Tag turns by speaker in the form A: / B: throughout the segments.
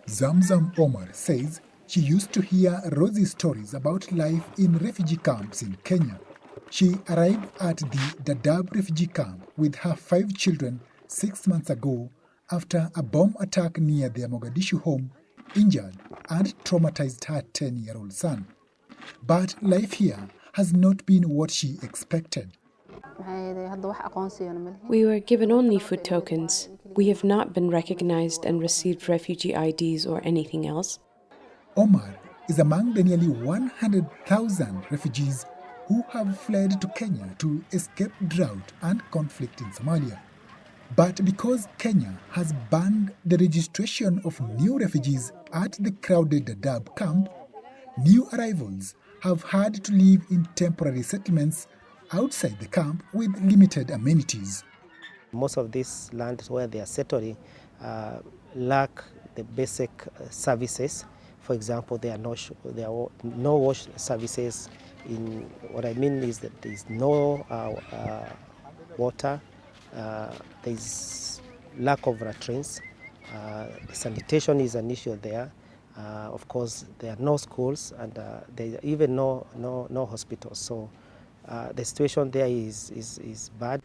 A: Zamzam Omar says she used to hear rosy stories about life in refugee camps in Kenya. She arrived at the Dadaab Refugee camp with her 5 children 6 months ago after a bomb attack near their Mogadishu home injured and traumatized her 10-year-old son. But life here has not been what she expected.
B: We were given only food tokens. We have not been recognized and received refugee IDs or anything else.
A: Omar is among the nearly 100,000 refugees who have fled to Kenya to escape drought and conflict in Somalia. But because Kenya has banned the registration of new refugees at the crowded Dadaab camp, new arrivals have had to live in temporary settlements outside the camp with limited amenities.
C: Most of these lands where they are settling lack the basic services. For example, there are no wash services. What I mean is that there is no water. There is lack of latrines. Sanitation is an issue there. Of course, there are no schools and there are even no hospitals. So the situation there is bad.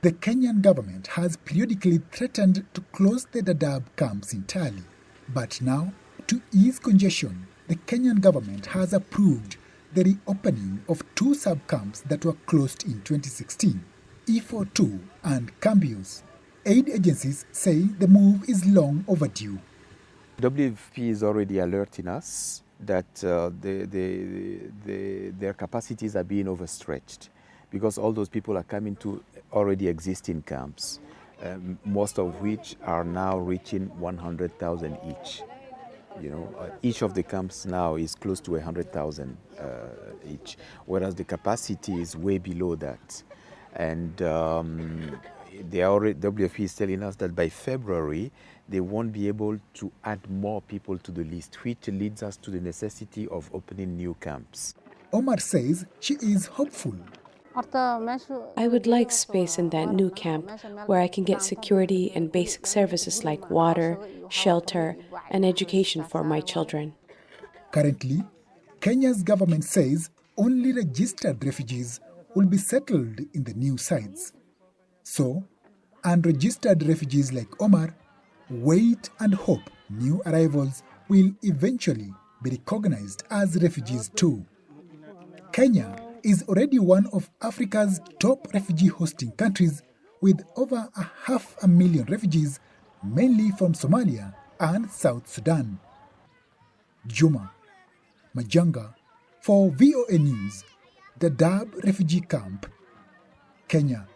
A: The Kenyan government has periodically threatened to close the Dadaab camps entirely. But now, to ease congestion, the Kenyan government has approved the reopening of 2 sub-camps that were closed in 2016, E42 and Cambios. Aid agencies say the move is long overdue.
D: WFP is already alerting us that their capacities are being overstretched because all those people are coming to already existing camps, most of which are now reaching 100,000 each. Each of the camps now is close to 100,000 each, whereas the capacity is way below that. And WFP is telling us that by February, they won't be able to add more people to the list, which leads us to the necessity of opening new camps.
A: Omar says she is hopeful.
B: I would like space in that new camp where I can get security and basic services like water, shelter, and education for my children.
A: Currently, Kenya's government says only registered refugees will be settled in the new sites. So, unregistered refugees like Omar wait and hope new arrivals will eventually be recognized as refugees too. Kenya is already one of Africa's top refugee hosting countries with over 500,000 refugees, mainly from Somalia and South Sudan. Juma Majanga for VOA News, Dadaab Refugee Camp, Kenya.